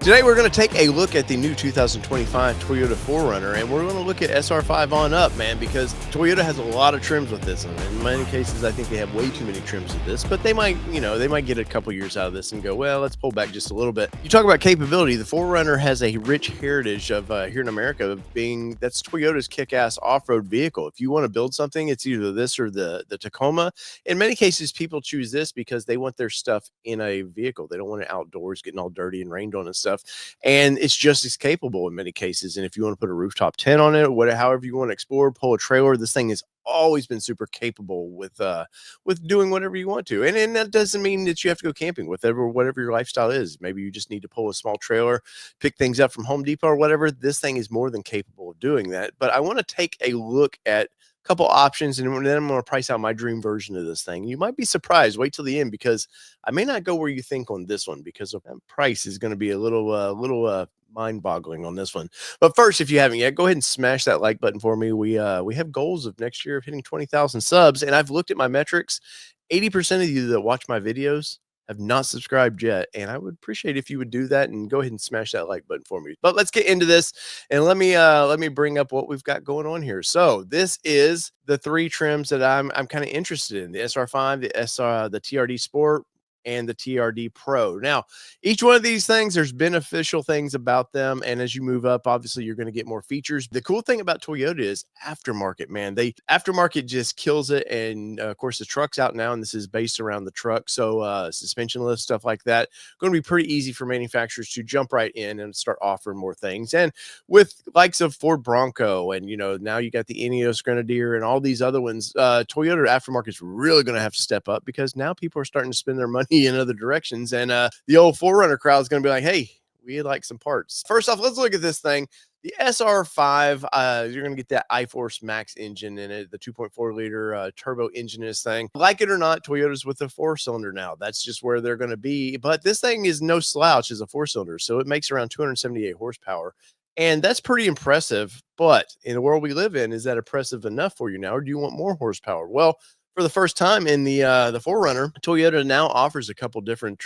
Today we're going to take a look at the new 2025 Toyota 4Runner, and we're going to look at SR5 on up, man, because Toyota has a lot of trims with this, and in many cases I think they have way too many trims with this, but they might, they might get a couple years out of this and go, well, let's pull back just a little bit. You talk about capability, the 4Runner has a rich heritage of here in America of that's Toyota's kick-ass off-road vehicle. If you want to build something, it's either this or the Tacoma. In many cases, people choose this because they want their stuff in a vehicle. They don't want it outdoors getting all dirty and rained on and stuff. And it's just as capable in many cases. And if you want to put a rooftop tent on it, however you want to explore, pull a trailer, this thing has always been super capable with doing whatever you want to. And that doesn't mean that you have to go camping, whatever your lifestyle is. Maybe you just need to pull a small trailer, pick things up from Home Depot or whatever. This thing is more than capable of doing that. But I want to take a look at couple options, and then I'm going to price out my dream version of this thing. You might be surprised. Wait till the end, because I may not go where you think on this one, because of that price is going to be a little mind-boggling on this one. But first, if you haven't yet, go ahead and smash that like button for me. We have goals of next year of hitting 20,000 subs, and I've looked at my metrics. 80% of you that watch my videos have not subscribed yet, and I would appreciate if you would do that and go ahead and smash that like button for me. But let's get into this, and let me bring up what we've got going on here. So this is the three trims that I'm kind of interested in: the SR5, the TRD Sport, and the TRD Pro. Now, each one of these things, there's beneficial things about them, and as you move up, obviously you're going to get more features. The cool thing about Toyota is aftermarket, man. Aftermarket just kills it, and of course the truck's out now, and this is based around the truck, so suspension lift, stuff like that, going to be pretty easy for manufacturers to jump right in and start offering more things. And with likes of Ford Bronco, and now you got the Ineos Grenadier and all these other ones, Toyota aftermarket is really going to have to step up, because now people are starting to spend their money in other directions, and the old 4Runner crowd is going to be like, hey, we like some parts. First off, let's look at this thing. The SR5, you're going to get that iForce Max engine in it, the 2.4 liter turbo engine in this thing. Like it or not, Toyota's with a 4-cylinder now. That's just where they're going to be. But this thing is no slouch as a 4-cylinder, so it makes around 278 horsepower. And that's pretty impressive. But in the world we live in, is that impressive enough for you now, or do you want more horsepower? Well, for the first time in the 4Runner, Toyota now offers a couple different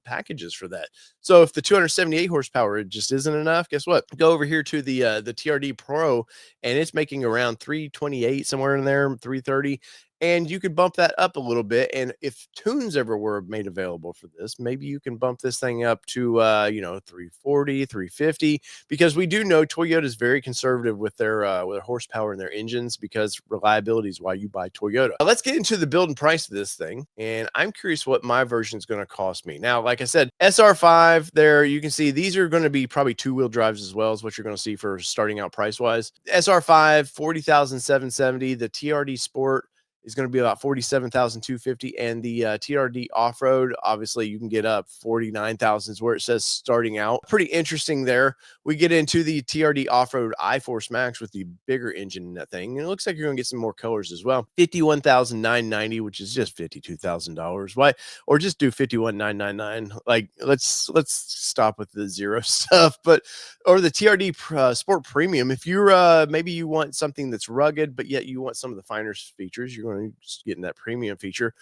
packages for that. So if the 278 horsepower just isn't enough, guess what? Go over here to the TRD Pro, and it's making around 328, somewhere in there, 330. And you could bump that up a little bit. And if tunes ever were made available for this, maybe you can bump this thing up to 340, 350, because we do know Toyota is very conservative with their horsepower and their engines, because reliability is why you buy Toyota. Let's get into the build and price of this thing. And I'm curious what my version is going to cost me. Now, like I said, SR5 there, you can see these are going to be probably two-wheel drives as well, as what you're going to see for starting out price-wise. SR5, 40,770. The TRD Sport is going to be about 47,250, and the TRD off-road, obviously you can get up 49,000 is where it says starting out. Pretty interesting there. We get into the TRD off-road iForce Max with the bigger engine in that thing, and it looks like you're going to get some more colors as well. 51,990, which is just $52,000. Why? Or just do 51,999. Like, let's stop with the zero stuff. But or the TRD Sport Premium, if you're maybe you want something that's rugged, but yet you want some of the finer features, you're going to just get in that premium feature.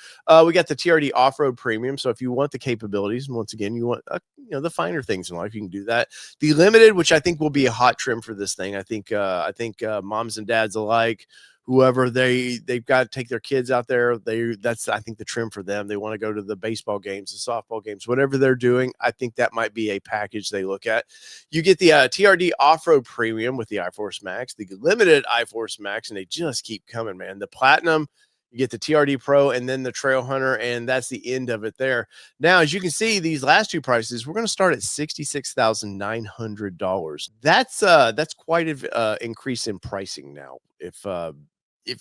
We got the TRD Off-Road Premium, so if you want the capabilities, and once again you want the finer things in life, you can do that. The Limited, which I think will be a hot trim for this thing. I think moms and dads alike, whoever they've got to take their kids out there, that's I think the trim for them. They want to go to the baseball games, the softball games, whatever they're doing. I think that might be a package they look at. You get the TRD Off-Road Premium with the iForce Max, the Limited iForce Max, and they just keep coming, man. The Platinum, you get the TRD Pro, and then the Trailhunter, and that's the end of it there. Now, as you can see, these last two prices, we're going to start at $66,900. That's quite an increase in pricing now. If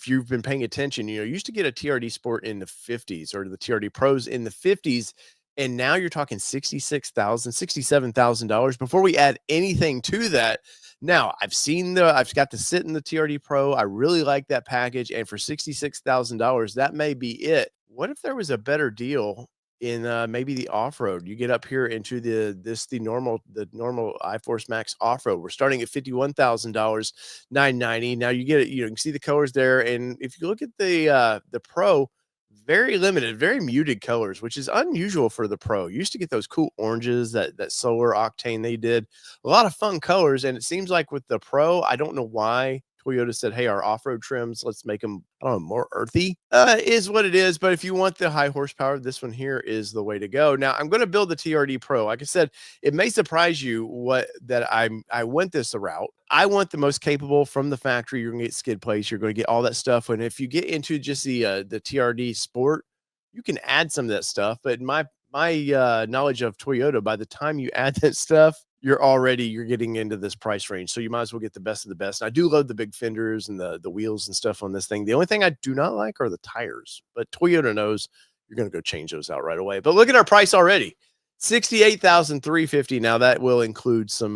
you've been paying attention, you used to get a TRD Sport in the 50s, or the TRD Pros in the 50s, and now you're talking $66,000, $67,000 before we add anything to that. Now, I've got to sit in the TRD Pro. I really like that package, and for $66,000, that may be it. What if there was a better deal in maybe the off-road? You get up here into the normal iForce Max off-road. We're starting at $51,000, $990. Now you get it, you can see the colors there, and if you look at the Pro, very limited, very muted colors, which is unusual for the Pro. You used to get those cool oranges, that solar octane they did. A lot of fun colors, and it seems like with the Pro, I don't know why Toyota said, "Hey, our off-road trims, let's make them, I don't know, more earthy." Is what it is, but if you want the high horsepower, this one here is the way to go. Now, I'm gonna build the TRD Pro. Like I said, it may surprise you what that I went this route. I want the most capable from the factory. You're gonna get skid plates, you're gonna get all that stuff. And if you get into just the TRD Sport, you can add some of that stuff. But my knowledge of Toyota, by the time you add that stuff, you're getting into this price range. So you might as well get the best of the best. And I do love the big fenders and the wheels and stuff on this thing. The only thing I do not like are the tires, but Toyota knows you're going to go change those out right away. But look at our price already. 68,350. Now that will include some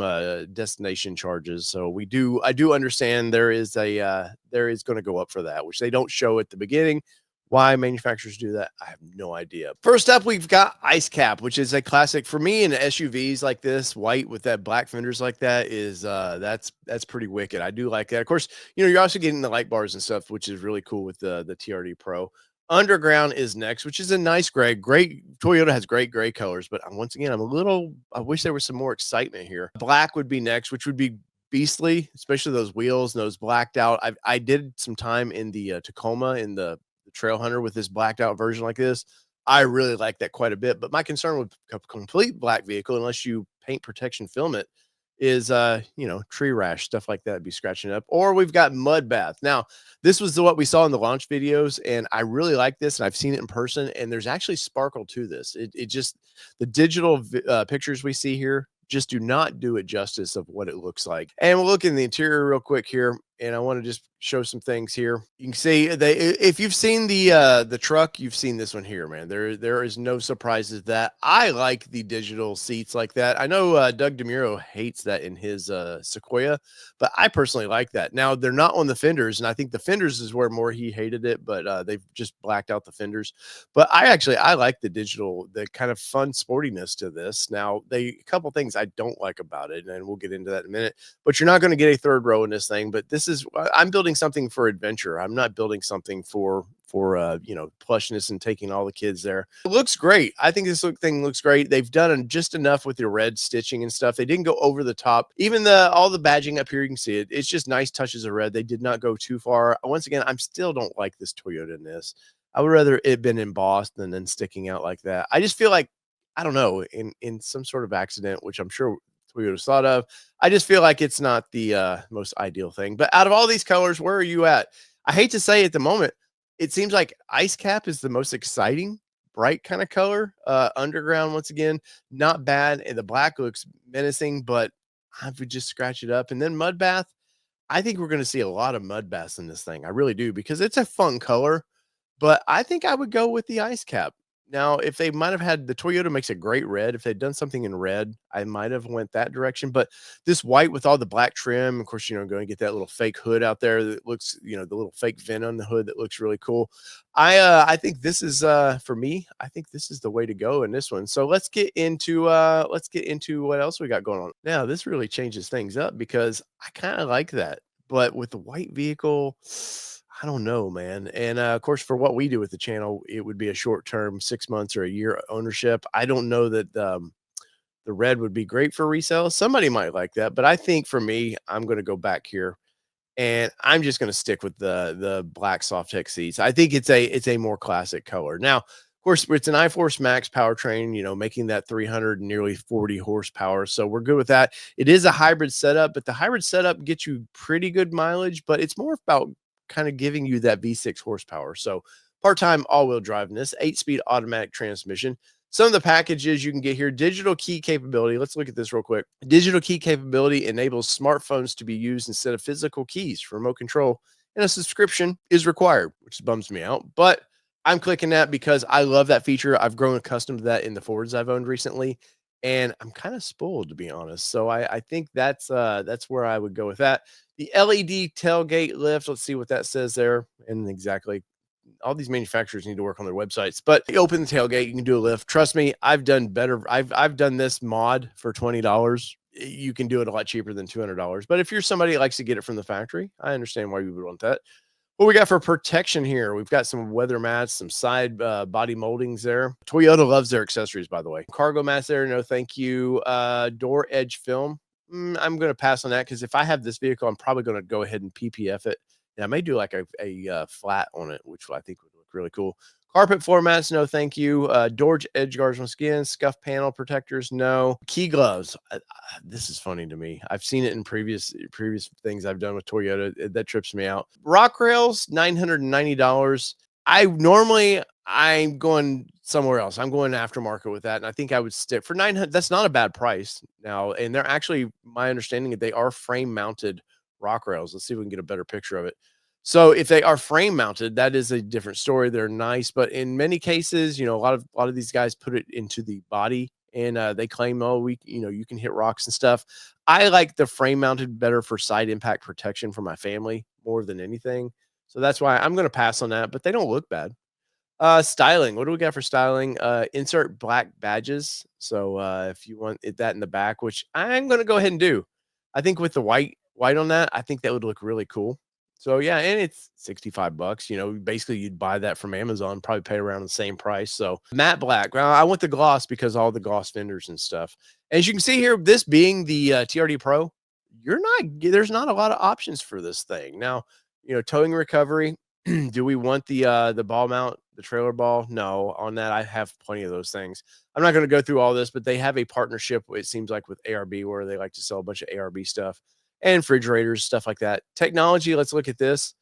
destination charges. So I do understand there is going to go up for that, which they don't show at the beginning. Why manufacturers do that, I have no idea. First up, we've got Ice Cap, which is a classic for me in SUVs like this. White with that black fenders like that is that's pretty wicked. I do like that. Of course, you're also getting the light bars and stuff, which is really cool with the TRD Pro. Underground is next, which is a nice gray. Great. Toyota has great gray colors, but once again, I wish there was some more excitement here. Black would be next, which would be beastly, especially those wheels and those blacked out. I did some time in the Tacoma in the Trailhunter with this blacked out version like this. I really like that quite a bit. But my concern with a complete black vehicle, unless you paint protection film it, is tree rash, stuff like that be scratching up. Or we've got mud bath. Now, this was what we saw in the launch videos, and I really like this, and I've seen it in person, and there's actually sparkle to this. It just, the digital pictures we see here just do not do it justice of what it looks like. And we'll look in the interior real quick here, and I want to just show some things here. You can see if you've seen the truck, you've seen this one here, man. There is no surprises that I like the digital seats like that. I know Doug DeMuro hates that in his Sequoia, but I personally like that. Now they're not on the fenders, and I think the fenders is where more he hated it, but they've just blacked out the fenders. But I like the digital, the kind of fun sportiness to this. Now a couple things I don't like about it, and we'll get into that in a minute. But you're not going to get a third row in this thing. But I'm building something for adventure. I'm not building something for plushness and taking all the kids there. It looks great. I think this thing looks great. They've done just enough with the red stitching and stuff. They didn't go over the top. Even all the badging up here, you can see it. It's just nice touches of red. They did not go too far. Once again, I still don't like this Toyota in this. I would rather it been embossed than then sticking out like that. I just feel like, I don't know, in some sort of accident, which I'm sure Toyota's thought of, I just feel like it's not the most ideal thing. But out of all these colors, where are you at? I hate to say at the moment, it seems like Ice Cap is the most exciting, bright kind of color. Underground, once again, not bad. And the black looks menacing, but I would just scratch it up. And then Mud Bath, I think we're going to see a lot of mud baths in this thing. I really do, because it's a fun color, but I think I would go with the Ice Cap. Now, if they might have had, the Toyota makes a great red. If they'd done something in red, I might have went that direction. But this white with all the black trim, of course, going to get that little fake hood out there that looks, the little fake vent on the hood that looks really cool. I think this is for me. I think this is the way to go in this one. So let's get into what else we got going on. Now, this really changes things up because I kind of like that, but with the white vehicle, I don't know, man. And of course, for what we do with the channel, it would be a short term, 6 months or a year ownership. I don't know that the red would be great for resale. Somebody might like that, but I think for me, I'm going to go back here, and I'm just going to stick with the black Softex seats. I think it's a more classic color. Now, of course, it's an iForce Max powertrain, making that 300 and nearly 40 horsepower. So we're good with that. It is a hybrid setup, but the hybrid setup gets you pretty good mileage, but it's more about kind of giving you that V6 horsepower. So part-time all-wheel drive in this 8-speed automatic transmission. Some of the packages you can get here: digital key capability. Let's look at this real quick. Digital key capability enables smartphones to be used instead of physical keys for remote control, and a subscription is required, which bums me out, but I'm clicking that because I love that feature. I've grown accustomed to that in the Fords I've owned recently, and I'm kind of spoiled, to be honest. So I think that's where I would go with that. The LED tailgate lift, let's see what that says there. And exactly, all these manufacturers need to work on their websites. But you open the tailgate, you can do a lift. Trust me, I've done better. I've done this mod for $20. You can do it a lot cheaper than $200. But if you're somebody that likes to get it from the factory, I understand why you would want that. What we got for protection here? We've got some weather mats, some side body moldings there. Toyota loves their accessories, by the way. Cargo mats there, no thank you. Door edge film. I'm going to pass on that because if I have this vehicle, I'm probably going to go ahead and PPF it. And I may do like a flat on it, which I think would look really cool. Carpet floor mats, no thank you. Door edge guards on skin, scuff panel protectors, no. Key gloves. This is funny to me. I've seen it in previous things I've done with Toyota. That trips me out. Rock rails, $990. I'm going somewhere else. I'm going aftermarket with that, and I think I would stick for 900. That's not a bad price now, and they're actually, my understanding, they are frame mounted rock rails. Let's see if we can get a better picture of it. So if they are frame mounted, that is a different story. They're nice, but in many cases, a lot of these guys put it into the body, and they claim, oh, you can hit rocks and stuff. I like the frame mounted better for side impact protection for my family more than anything. So that's why I'm going to pass on that, but they don't look bad. Styling. What do we got for styling? Insert black badges. So if you want that in the back, which I'm going to go ahead and do, I think with the white on that, I think that would look really cool. So yeah, and it's $65. Basically you'd buy that from Amazon, probably pay around the same price. So matte black. Well, I want the gloss because all the gloss vendors and stuff. As you can see here, this being the TRD Pro, there's not a lot of options for this thing. Now, towing recovery. Do we want the ball mount, the trailer ball? No, on that I have plenty of those things. I'm not going to go through all this, but they have a partnership, it seems like, with ARB, where they like to sell a bunch of ARB stuff and refrigerators, stuff like that. Technology, let's look at this.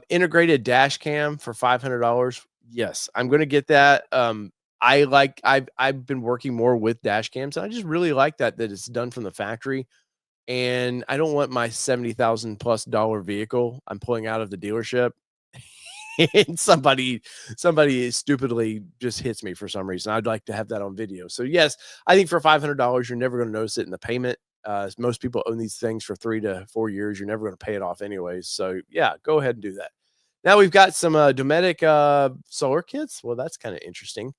Integrated dash cam for $500. Yes, I'm going to get that. I've been working more with dash cams, and I just really like that it's done from the factory. And I don't want my $70,000+ vehicle I'm pulling out of the dealership and somebody stupidly just hits me for some reason. I'd like to have that on video. So yes, I think for $500, you're never going to notice it in the payment. Most people own these things for 3 to 4 years. You're never going to pay it off anyways. So yeah, go ahead and do that. Now we've got some Dometic solar kits. Well, that's kind of interesting.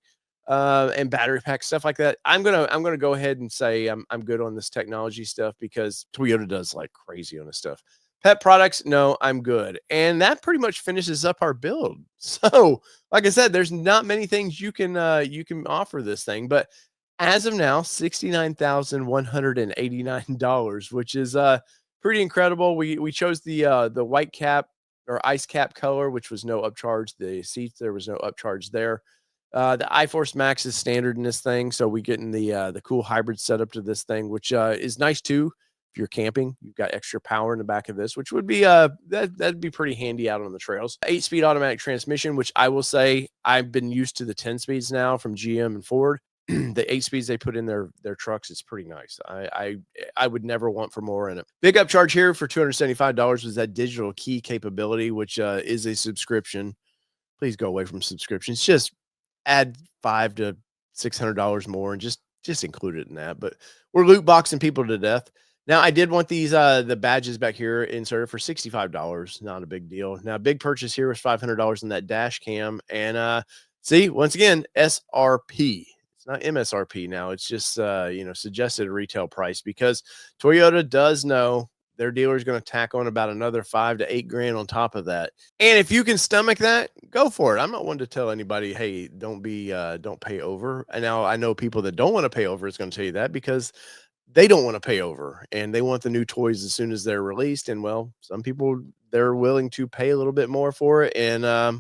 And battery pack stuff like that. I'm gonna go ahead and say I'm good on this technology stuff because Toyota does like crazy on this stuff. Pet products, no, I'm good. And that pretty much finishes up our build. So, like I said, there's not many things you can offer this thing, but as of now, $69,189, which is pretty incredible. We chose the white cap or ice cap color, which was no upcharge. The seats, there was no upcharge there. The iForce Max is standard in this thing, so we getting the cool hybrid setup to this thing, which is nice too. If you're camping, you've got extra power in the back of this, which would be that'd be pretty handy out on the trails. 8-speed automatic transmission, which I will say I've been used to the 10 speeds now from GM and Ford. The 8 speeds they put in their trucks is pretty nice. I would never want for more in it. Big upcharge here for $275 was that digital key capability, which is a subscription. Please go away from subscriptions. Just add $500 to $600 more and just include it in that. But we're loot boxing people to death. Now I did want these the badges back here inserted for $65. Not a big deal. Now big purchase here was $500 in that dash cam. And see, once again, SRP. It's not MSRP now. It's just suggested retail price because Toyota does know their dealer is going to tack on about another $5 to $8 grand on top of that. And if you can stomach that, go for it. I'm not one to tell anybody, hey, don't pay over. And now I know people that don't want to pay over is going to tell you that because they don't want to pay over and they want the new toys as soon as they're released. And well, some people, they're willing to pay a little bit more for it. And I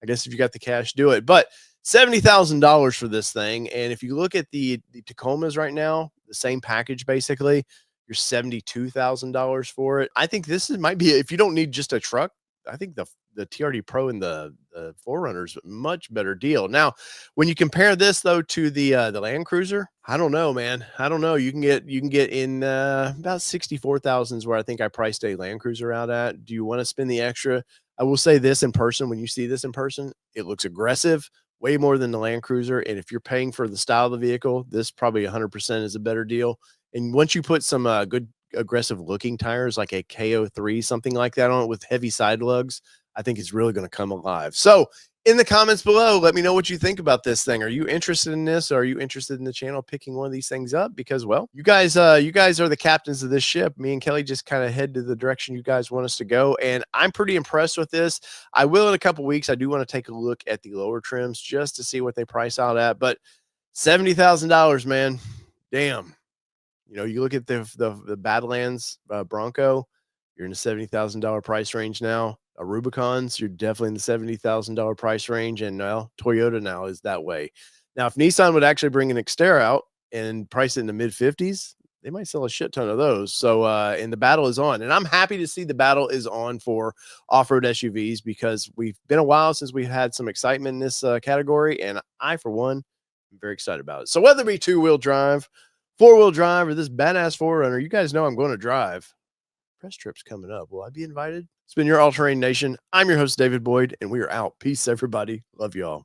guess if you got the cash, do it. But $70,000 for this thing. And if you look at the Tacomas right now, the same package basically, you're $72,000 for it. I think might be, if you don't need just a truck, I think the TRD Pro and the 4Runner's a much better deal. Now, when you compare this though to the Land Cruiser, I don't know, man. I don't know. You can get in about 64,000 is where I think I priced a Land Cruiser out at. Do you want to spend the extra? I will say this in person. When you see this in person, it looks aggressive, way more than the Land Cruiser. And if you're paying for the style of the vehicle, this probably 100% is a better deal. And once you put some good aggressive looking tires like a KO3, something like that on it with heavy side lugs, I think it's really going to come alive. So in the comments below, let me know what you think about this thing. Are you interested in this? Or are you interested in the channel picking one of these things up? Because, well, you guys are the captains of this ship. Me and Kelly just kind of head to the direction you guys want us to go, and I'm pretty impressed with this. I will in a couple weeks. I do want to take a look at the lower trims just to see what they price out at, but $70,000, man, damn. You know, you look at the Badlands Bronco, you're in the $70,000 price range now. A Rubicons, you're definitely in the $70,000 price range, and well, Toyota now is that way. Now, if Nissan would actually bring an Xterra out and price it in the mid 50s, they might sell a shit ton of those. So, and the battle is on, and I'm happy to see the battle is on for off-road SUVs because we've been a while since we've had some excitement in this category, and I, for one, am very excited about it. So, whether it be two-wheel drive, four-wheel drive, or this badass 4Runner, you guys know I'm going to drive. Press trip's coming up. Will I be invited? It's been your All Terrain Nation. I'm your host, David Boyd, and we are out. Peace, everybody. Love y'all.